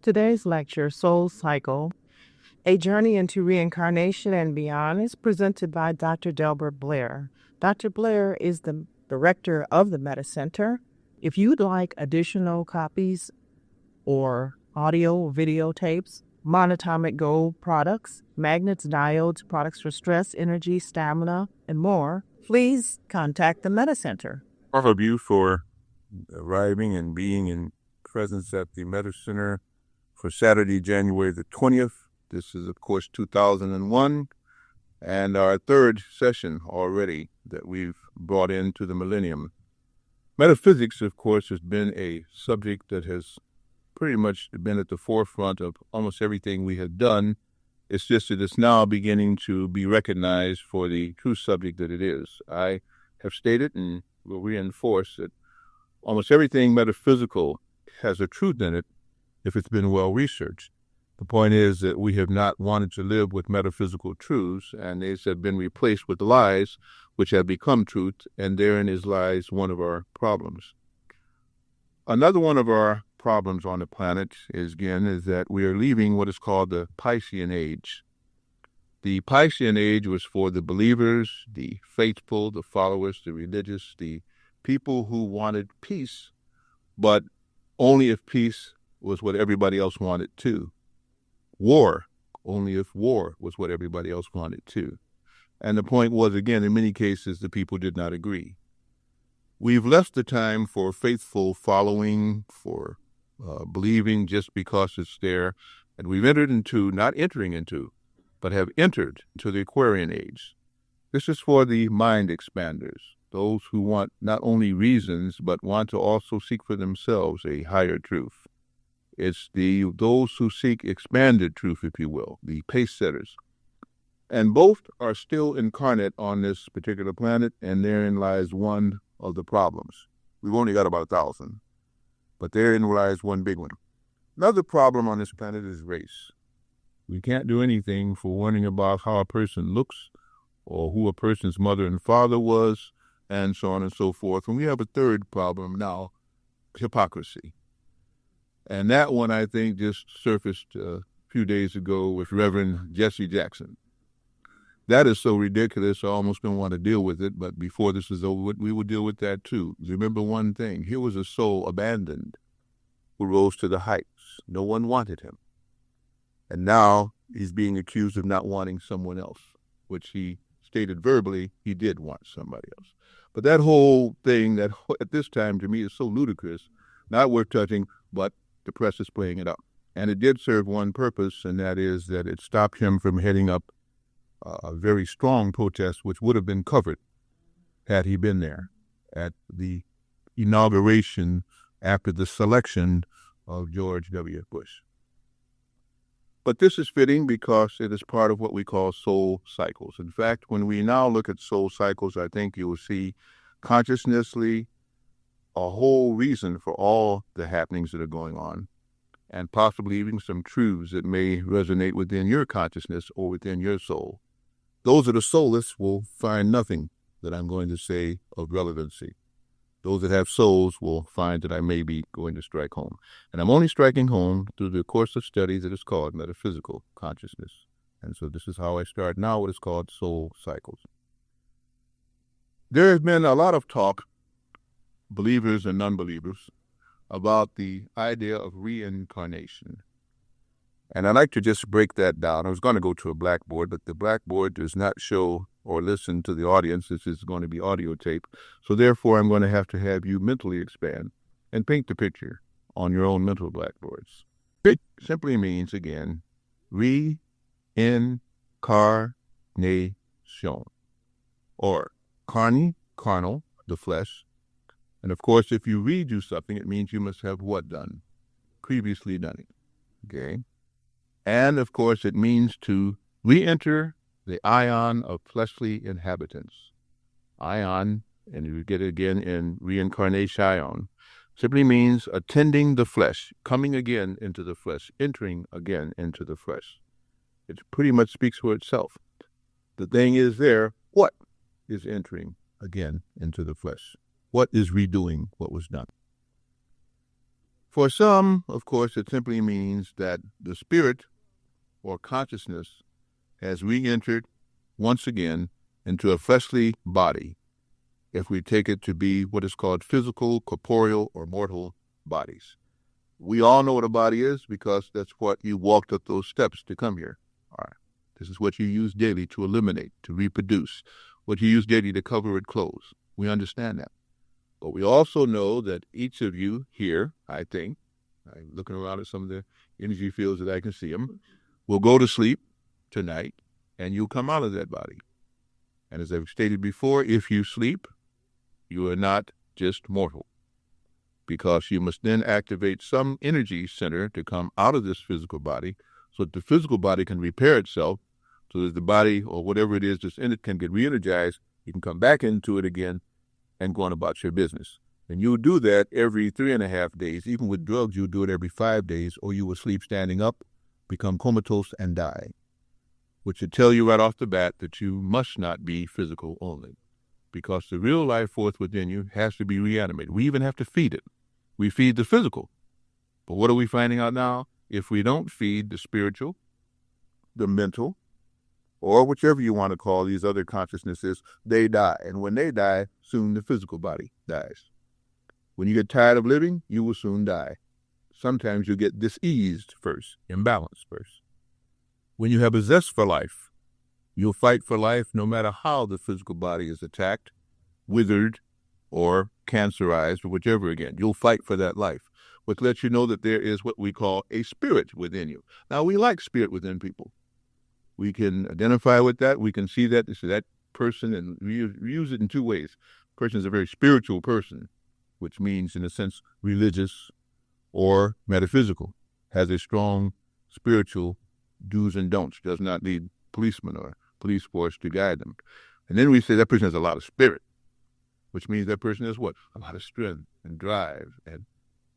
Today's lecture, Soul Cycle, A Journey into Reincarnation and Beyond, is presented by Dr. Delbert Blair. Dr. Blair is the director of the Meta Center. If you'd like additional copies or audio or video tapes, monatomic gold products, magnets, diodes, products for stress, energy, stamina, and more, please contact the Meta Center. All of you for arriving and being in presence at the Meta Center for Saturday, January the 20th. This is, of course, 2001, and our third session already that we've brought into the millennium. Metaphysics, of course, has been a subject that has pretty much been at the forefront of almost everything we have done. It's just that it's now beginning to be recognized for the true subject that it is. I have stated and will reinforce that almost everything metaphysical has a truth in it if it's been well researched. The point is that we have not wanted to live with metaphysical truths, and these have been replaced with lies, which have become truth, and therein lies one of our problems. Another one of our problems on the planet is that we are leaving what is called the Piscean Age. The Piscean Age was for the believers, the faithful, the followers, the religious, the people who wanted peace, but only if peace was what everybody else wanted too. War, only if war was what everybody else wanted too. And the point was, again, in many cases, the people did not agree. We've left the time for faithful following, for believing just because it's there, and we've entered into, not entering into, but have entered into the Aquarian Age. This is for the mind expanders, those who want not only reasons, but want to also seek for themselves a higher truth. It's those who seek expanded truth, if you will, the pace setters. And both are still incarnate on this particular planet, and therein lies one of the problems. We've only got about 1,000, but therein lies one big one. Another problem on this planet is race. We can't do anything for worrying about how a person looks or who a person's mother and father was, and so on and so forth. And we have a third problem now, hypocrisy. And that one, I think, just surfaced a few days ago with Reverend Jesse Jackson. That is so ridiculous, I almost don't want to deal with it, but before this is over, we will deal with that too. Remember one thing, here was a soul abandoned who rose to the heights. No one wanted him. And now he's being accused of not wanting someone else, which he stated verbally he did want somebody else. But that whole thing, that at this time to me is so ludicrous, not worth touching, but the press is playing it up. And it did serve one purpose, and that is that it stopped him from heading up a very strong protest, which would have been covered had he been there at the inauguration after the selection of George W. Bush. But this is fitting because it is part of what we call soul cycles. In fact, when we now look at soul cycles, I think you will see consciously a whole reason for all the happenings that are going on, and possibly even some truths that may resonate within your consciousness or within your soul. Those that are soulless will find nothing that I'm going to say of relevancy. Those that have souls will find that I may be going to strike home. And I'm only striking home through the course of study that is called metaphysical consciousness. And so this is how I start now what is called soul cycles. There has been a lot of talk, believers and non-believers, about the idea of reincarnation. And I'd like to just break that down. I was going to go to a blackboard, but the blackboard does not show or listen to the audience. This is going to be audio tape. So therefore, I'm going to have you mentally expand and paint the picture on your own mental blackboards. It simply means, again, reincarnation, or carne, carnal, the flesh. And of course, if you redo something, it means you must have what done? Previously done it. Okay? And of course, it means to re-enter the ion of fleshly inhabitants. Ion, and you get it again in reincarnation, simply means attending the flesh, coming again into the flesh, entering again into the flesh. It pretty much speaks for itself. The thing is there, what is entering again into the flesh? What is redoing what was done? For some, of course, it simply means that the spirit or consciousness has re-entered once again into a fleshly body, if we take it to be what is called physical, corporeal, or mortal bodies. We all know what a body is because that's what you walked up those steps to come here. All right. This is what you use daily to eliminate, to reproduce, what you use daily to cover with clothes. We understand that. But we also know that each of you here, I think, I'm looking around at some of the energy fields that I can see them, will go to sleep tonight and you'll come out of that body. And as I've stated before, if you sleep, you are not just mortal, because you must then activate some energy center to come out of this physical body so that the physical body can repair itself, so that the body or whatever it is that's in it can get re-energized. You can come back into it again and go on about your business. And you'll do that every 3.5 days. Even with drugs, you'll do it every 5 days, or you will sleep standing up, become comatose, and die, which should tell you right off the bat that you must not be physical only, because the real life force within you has to be reanimated. We even have to feed it. We feed the physical. But what are we finding out now? If we don't feed the spiritual, the mental, or whichever you want to call these other consciousnesses, they die. And when they die, soon the physical body dies. When you get tired of living, you will soon die. Sometimes you get diseased first, imbalanced first. When you have a zest for life, you'll fight for life no matter how the physical body is attacked, withered, or cancerized, or whichever again. You'll fight for that life, which lets you know that there is what we call a spirit within you. Now, we like spirit within people. We can identify with that. We can see that. This is that person, and we use it in two ways. A person is a very spiritual person, which means, in a sense, religious or metaphysical, has a strong spiritual do's and don'ts, does not need policemen or police force to guide them. And then we say that person has a lot of spirit, which means that person has what? A lot of strength and drive and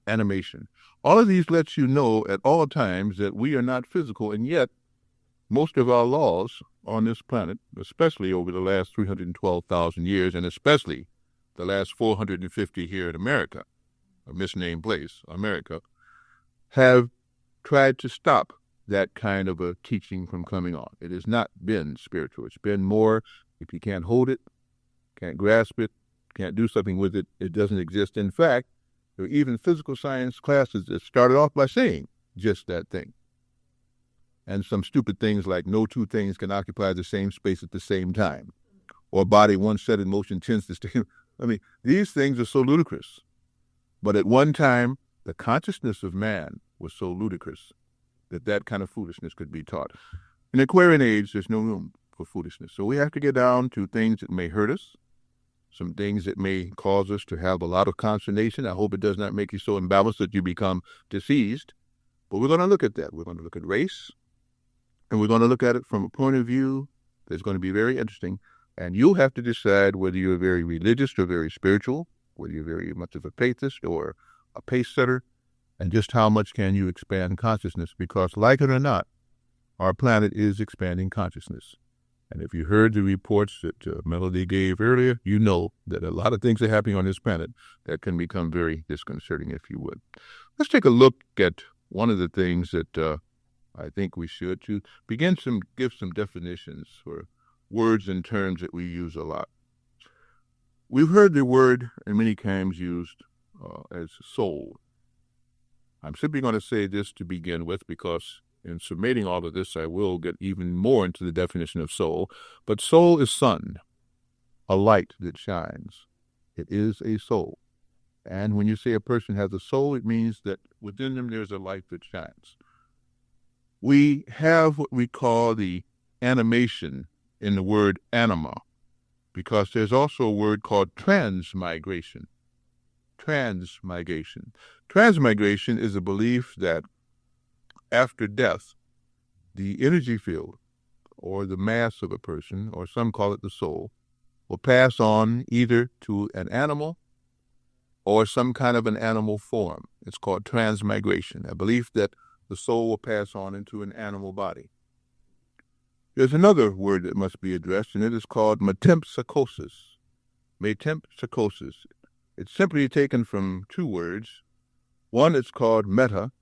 animation. All of these lets you know at all times that we are not physical, and yet most of our laws on this planet, especially over the last 312,000 years, and especially the last 450 here in America, a misnamed place, America, have tried to stop that kind of a teaching from coming on. It has not been spiritual. It's been more, if you can't hold it, can't grasp it, can't do something with it, it doesn't exist. In fact, there are even physical science classes that started off by saying just that thing. And some stupid things like no two things can occupy the same space at the same time, or body once set in motion tends to stay. I mean, these things are so ludicrous. But at one time, the consciousness of man was so ludicrous that that kind of foolishness could be taught. In the Aquarian age, there's no room for foolishness. So we have to get down to things that may hurt us, some things that may cause us to have a lot of consternation. I hope it does not make you so imbalanced that you become diseased. But we're going to look at that. We're going to look at race, and we're going to look at it from a point of view that's going to be very interesting. And you'll have to decide whether you're very religious or very spiritual, whether you're very much of a pathist or a pace setter, and just how much can you expand consciousness, because like it or not, our planet is expanding consciousness. And if you heard the reports that Melody gave earlier, you know that a lot of things are happening on this planet that can become very disconcerting, if you would. Let's take a look at one of the things that I think we should, to begin give some definitions for words and terms that we use a lot. We've heard the word many times used as soul. I'm simply going to say this to begin with, because in summating all of this, I will get even more into the definition of soul. But soul is sun, a light that shines. It is a soul. And when you say a person has a soul, it means that within them there's a light that shines. We have what we call the animation in the word anima, because there's also a word called transmigration. Transmigration. Transmigration is a belief that after death, the energy field, or the mass of a person, or some call it the soul, will pass on either to an animal or some kind of an animal form. It's called transmigration, a belief that the soul will pass on into an animal body. There's another word that must be addressed, and it is called metempsychosis. Metempsychosis. It's simply taken from two words. One is called meta.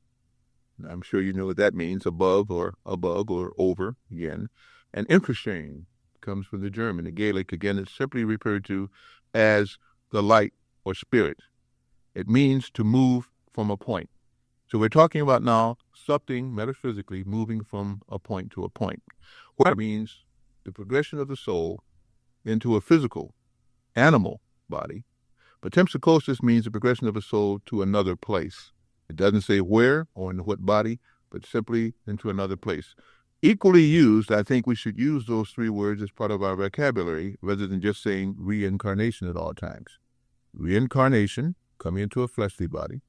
I'm sure you know what that means, above or over, again. And infraschön comes from the German. The Gaelic, again, is simply referred to as the light or spirit. It means to move from a point. So we're talking about now something metaphysically moving from a point to a point. What means the progression of the soul into a physical, animal body. But metempsychosis means the progression of a soul to another place. It doesn't say where or in what body, but simply into another place. Equally used, I think we should use those three words as part of our vocabulary rather than just saying reincarnation at all times. Reincarnation, coming into a fleshly body.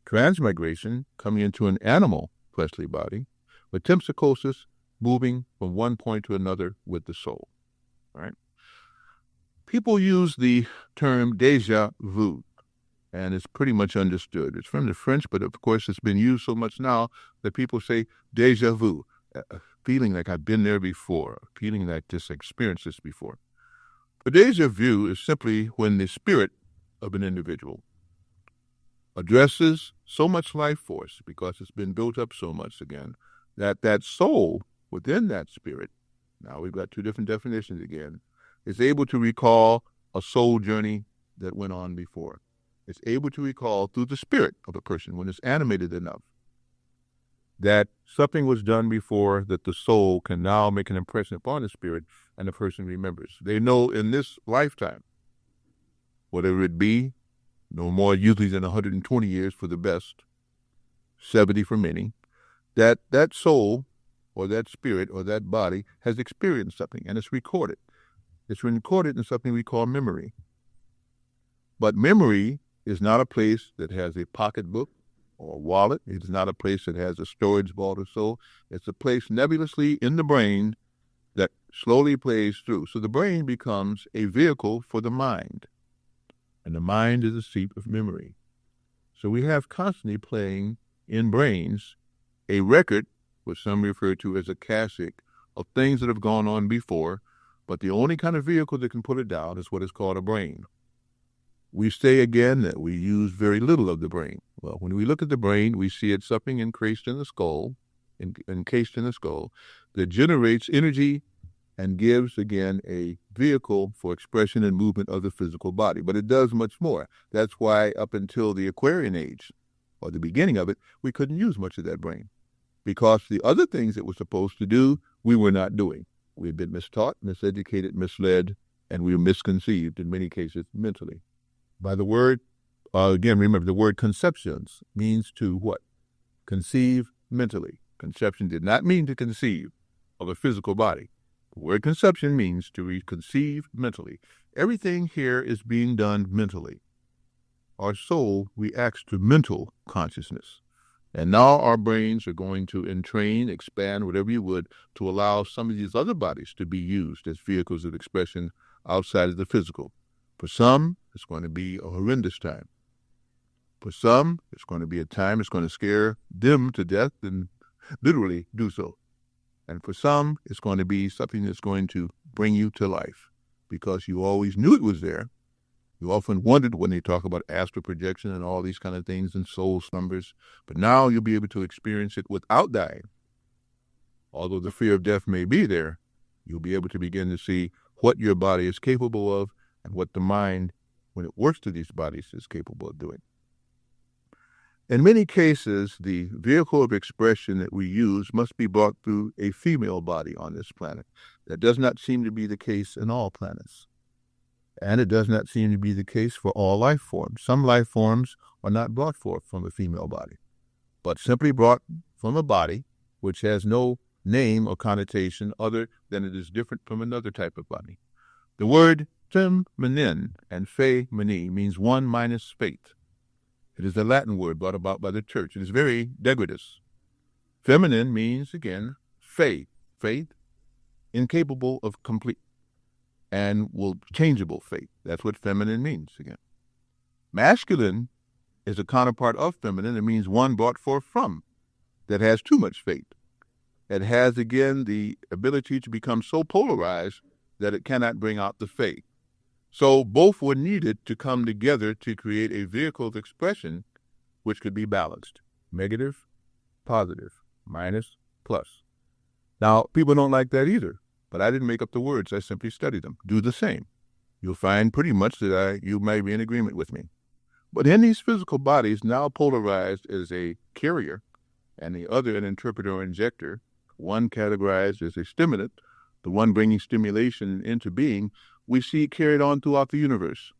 Transmigration, coming into an animal fleshly body. But metempsychosis, moving from one point to another with the soul. All right? People use the term déjà vu, and it's pretty much understood. It's from the French, but of course it's been used so much now that people say déjà vu, feeling like I've been there before, feeling like just experienced this before. But déjà vu is simply when the spirit of an individual addresses so much life force, because it's been built up so much again, that that soul within that spirit, now we've got two different definitions again, is able to recall a soul journey that went on before. It's able to recall through the spirit of a person when it's animated enough that something was done before that the soul can now make an impression upon the spirit and the person remembers. They know in this lifetime, whatever it be, no more usually than 120 years for the best, 70 for many, that that soul or that spirit or that body has experienced something and it's recorded. It's recorded in something we call memory. But memory is not a place that has a pocketbook or a wallet. It is not a place that has a storage vault or so. It's a place nebulously in the brain that slowly plays through. So the brain becomes a vehicle for the mind. And the mind is a seat of memory. So we have constantly playing in brains a record, what some refer to as a cassock, of things that have gone on before, but the only kind of vehicle that can put it down is what is called a brain. We say again that we use very little of the brain. Well, when we look at the brain, we see it's something encased in the skull that generates energy and gives, again, a vehicle for expression and movement of the physical body. But it does much more. That's why up until the Aquarian age, or the beginning of it, we couldn't use much of that brain, because the other things it was supposed to do, we were not doing. We had been mistaught, miseducated, misled, and we were misconceived in many cases mentally. By the word, again, remember the word conceptions means to what? Conceive mentally. Conception did not mean to conceive of a physical body. The word conception means to conceive mentally. Everything here is being done mentally. Our soul reacts to mental consciousness. And now our brains are going to entrain, expand, whatever you would, to allow some of these other bodies to be used as vehicles of expression outside of the physical. For some, it's going to be a horrendous time. For some, it's going to be a time that's going to scare them to death and literally do so. And for some, it's going to be something that's going to bring you to life because you always knew it was there. You often wondered when they talk about astral projection and all these kind of things and soul slumbers, but now you'll be able to experience it without dying. Although the fear of death may be there, you'll be able to begin to see what your body is capable of and what the mind, when it works to these bodies, is capable of doing. In many cases, the vehicle of expression that we use must be brought through a female body on this planet. That does not seem to be the case in all planets. And it does not seem to be the case for all life forms. Some life forms are not brought forth from a female body, but simply brought from a body which has no name or connotation other than it is different from another type of body. The word feminine and femini means one minus fate. It is a Latin word brought about by the church. It is very degradous. Feminine means, again, faith, incapable of complete and changeable faith. That's what feminine means, again. Masculine is a counterpart of feminine. It means one brought forth from, that has too much faith. It has, again, the ability to become so polarized that it cannot bring out the faith. So both were needed to come together to create a vehicle of expression which could be balanced. Negative, positive, minus, plus. Now, people don't like that either, but I didn't make up the words. I simply studied them. Do the same. You'll find pretty much that you might be in agreement with me. But in these physical bodies, now polarized as a carrier and the other an interpreter or injector, one categorized as a stimulant, the one bringing stimulation into being, we see carried on throughout the universe.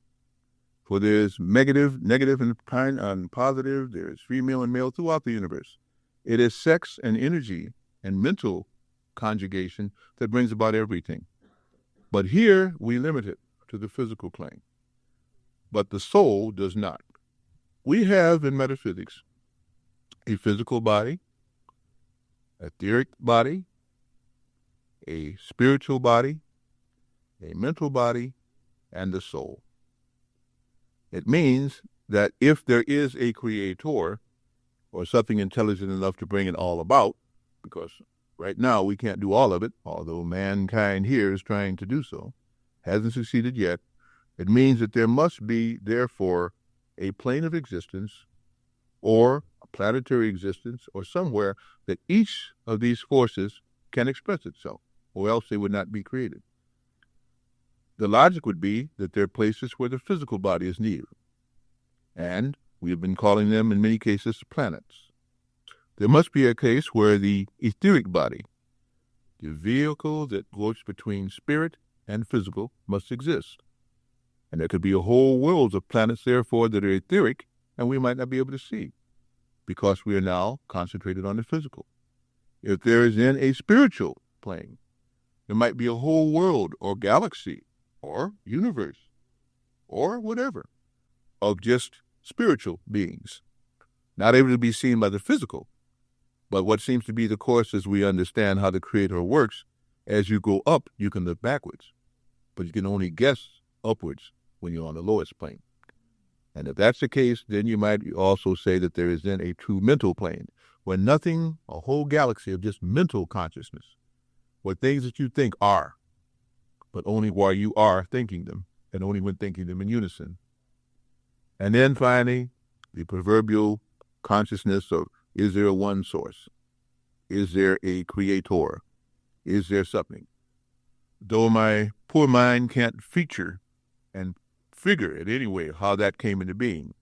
For there's negative and positive, there's female and male throughout the universe. It is sex and energy and mental conjugation that brings about everything. But here we limit it to the physical plane. But the soul does not. We have in metaphysics a physical body, an etheric body, a spiritual body, a mental body, and the soul. It means that if there is a creator or something intelligent enough to bring it all about, because right now we can't do all of it, although mankind here is trying to do so, hasn't succeeded yet, it means that there must be, therefore, a plane of existence or a planetary existence or somewhere that each of these forces can express itself, or else they would not be created. The logic would be that there are places where the physical body is needed, and we have been calling them in many cases planets. There must be a case where the etheric body, the vehicle that goes between spirit and physical, must exist. And there could be a whole world of planets, therefore, that are etheric, and we might not be able to see, because we are now concentrated on the physical. If there is then a spiritual plane, there might be a whole world or galaxy or universe or whatever of just spiritual beings, not able to be seen by the physical. But what seems to be the course as we understand how the Creator works, as you go up, you can look backwards, but you can only guess upwards when you're on the lowest plane. And if that's the case, then you might also say that there is then a true mental plane, where nothing, a whole galaxy of just mental consciousness, where things that you think are, but only while you are thinking them, and only when thinking them in unison. And then finally, the proverbial consciousness of, is there one source? Is there a creator? Is there something? Though my poor mind can't feature and figure it anyway how that came into being,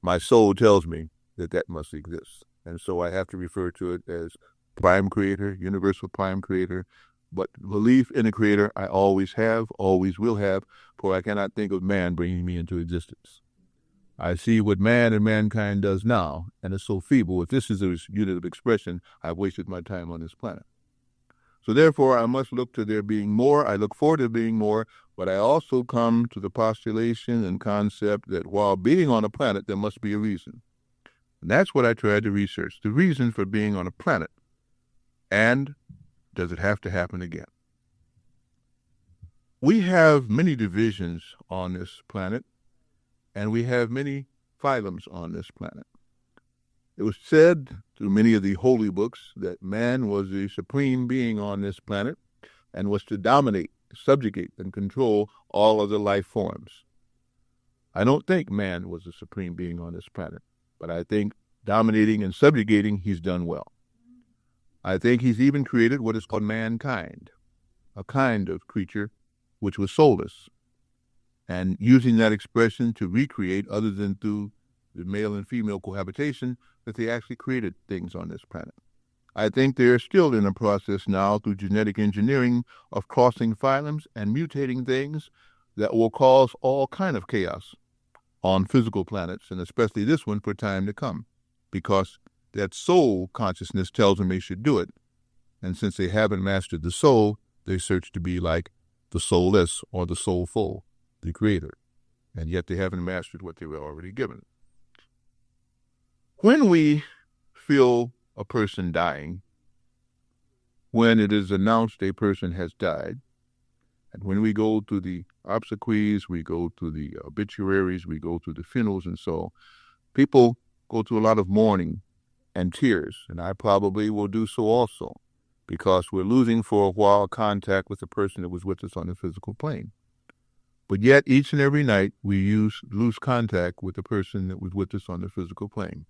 my soul tells me that that must exist. And so I have to refer to it as prime creator, universal prime creator. But belief in a creator I always have, always will have, for I cannot think of man bringing me into existence. I see what man and mankind does now, and it's so feeble. If this is a unit of expression, I've wasted my time on this planet. So therefore, I must look to there being more. I look forward to being more, but I also come to the postulation and concept that while being on a planet, there must be a reason. And that's what I tried to research, the reason for being on a planet. And does it have to happen again? We have many divisions on this planet, and we have many phylums on this planet. It was said through many of the holy books that man was the supreme being on this planet and was to dominate, subjugate, and control all other life forms. I don't think man was the supreme being on this planet, but I think dominating and subjugating, he's done well. I think he's even created what is called mankind, a kind of creature which was soulless, and using that expression to recreate, other than through the male and female cohabitation, that they actually created things on this planet. I think they're still in a process now through genetic engineering of crossing phylums and mutating things that will cause all kind of chaos on physical planets, and especially this one for time to come, because that soul consciousness tells them they should do it. And since they haven't mastered the soul, they search to be like the soulless or the soulful, the creator. And yet they haven't mastered what they were already given. When we feel a person dying, when it is announced a person has died, and when we go to the obsequies, we go to the obituaries, we go to the funerals and so, people go through a lot of mourning and tears, and I probably will do so also, because we're losing for a while contact with the person that was with us on the physical plane. But yet, each and every night, we lose contact with the person that was with us on the physical plane.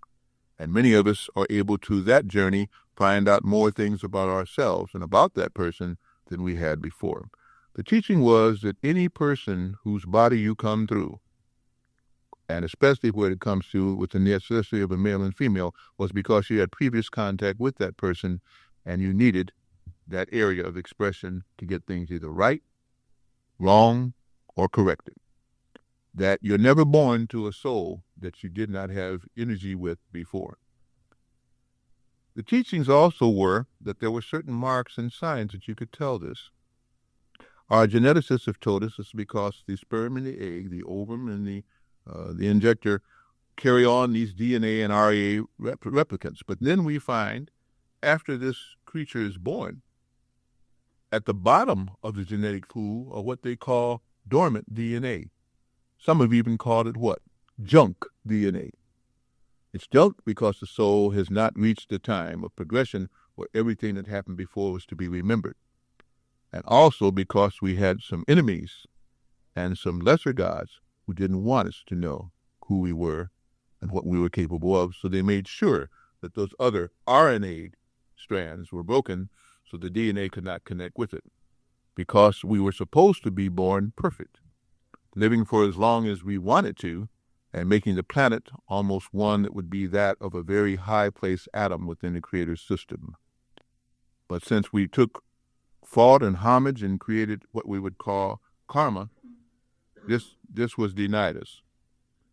And many of us are able to that journey find out more things about ourselves and about that person than we had before. The teaching was that any person whose body you come through, and especially when it comes to with the necessity of a male and female, was because you had previous contact with that person and you needed that area of expression to get things either right, wrong, or corrected. That you're never born to a soul that you did not have energy with before. The teachings also were that there were certain marks and signs that you could tell this. Our geneticists have told us it's because the sperm and the egg, the ovum and the injector, carry on these DNA and RNA replicants. But then we find, after this creature is born, at the bottom of the genetic pool are what they call dormant DNA. Some have even called it what? Junk DNA. It's junk because the soul has not reached the time of progression where everything that happened before was to be remembered. And also because we had some enemies and some lesser gods who didn't want us to know who we were and what we were capable of, so they made sure that those other RNA strands were broken so the DNA could not connect with it, because we were supposed to be born perfect, living for as long as we wanted to, and making the planet almost one that would be that of a very high-placed atom within the Creator's system. But since we took fault and homage and created what we would call karma, this was denied us.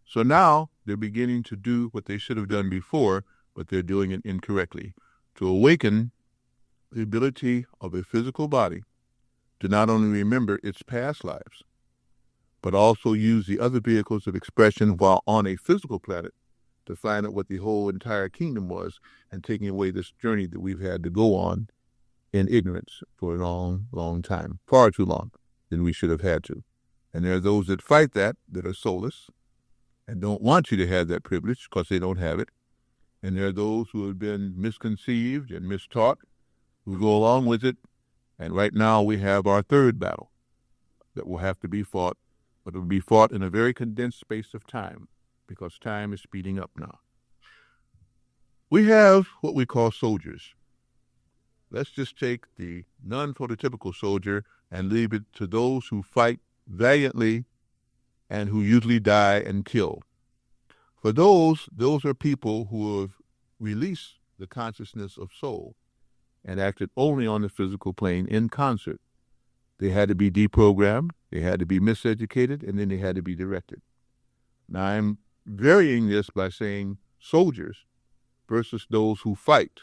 So now they're beginning to do what they should have done before, but they're doing it incorrectly, to awaken the ability of a physical body to not only remember its past lives, but also use the other vehicles of expression while on a physical planet to find out what the whole entire kingdom was, and taking away this journey that we've had to go on in ignorance for a long, long time, far too long than we should have had to. And there are those that fight that are soulless and don't want you to have that privilege because they don't have it. And there are those who have been misconceived and mistaught who go along with it. And right now we have our third battle that will have to be fought, but it will be fought in a very condensed space of time because time is speeding up now. We have what we call soldiers. Let's just take the non-prototypical soldier and leave it to those who fight valiantly and who usually die and kill. For those are people who have released the consciousness of soul and acted only on the physical plane in concert. They had to be deprogrammed, they had to be miseducated, and then they had to be directed. Now I'm varying this by saying soldiers versus those who fight.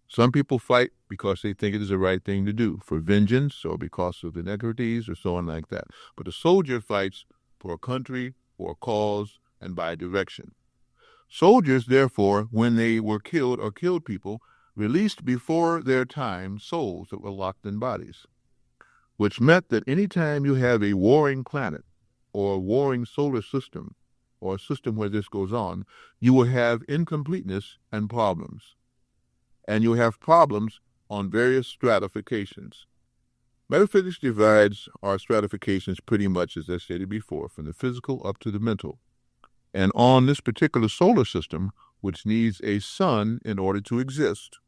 Some people fight because they think it is the right thing to do, for vengeance or because of inequities or so on like that. But a soldier fights for a country, for a cause, and by direction. Soldiers, therefore, when they were killed or killed people, released before their time souls that were locked in bodies, which meant that any time you have a warring planet or a warring solar system or a system where this goes on, you will have incompleteness and problems. And you have problems on various stratifications. Metaphysics divides our stratifications pretty much, as I stated before, from the physical up to the mental. And on this particular solar system, which needs a sun in order to exist,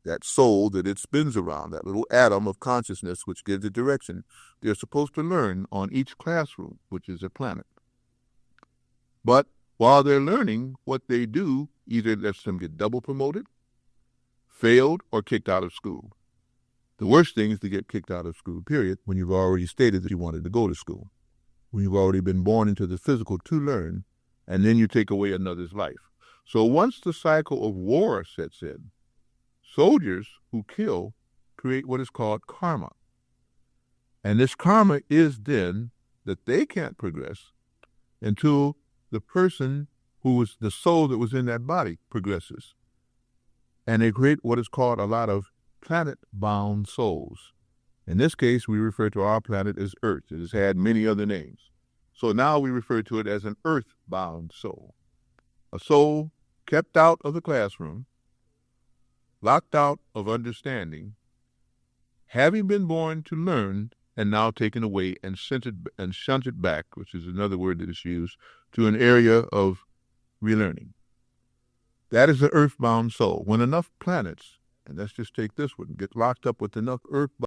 that soul that it spins around, that little atom of consciousness which gives it direction, they're supposed to learn on each classroom, which is a planet. But while they're learning, what they do either lets them get double promoted, failed, or kicked out of school. The worst thing is to get kicked out of school, period, when you've already stated that you wanted to go to school, when you've already been born into the physical to learn, and then you take away another's life. So once the cycle of war sets in, soldiers who kill create what is called karma. And this karma is then that they can't progress until the person who was the soul that was in that body progresses. And they create what is called a lot of planet-bound souls. In this case, we refer to our planet as Earth. It has had many other names. So now we refer to it as an earth-bound soul. A soul kept out of the classroom, locked out of understanding, having been born to learn and now taken away and shunted back, which is another word that is used, to an area of relearning. That is the earthbound soul. When enough planets, and let's just take this one, get locked up with enough earthbound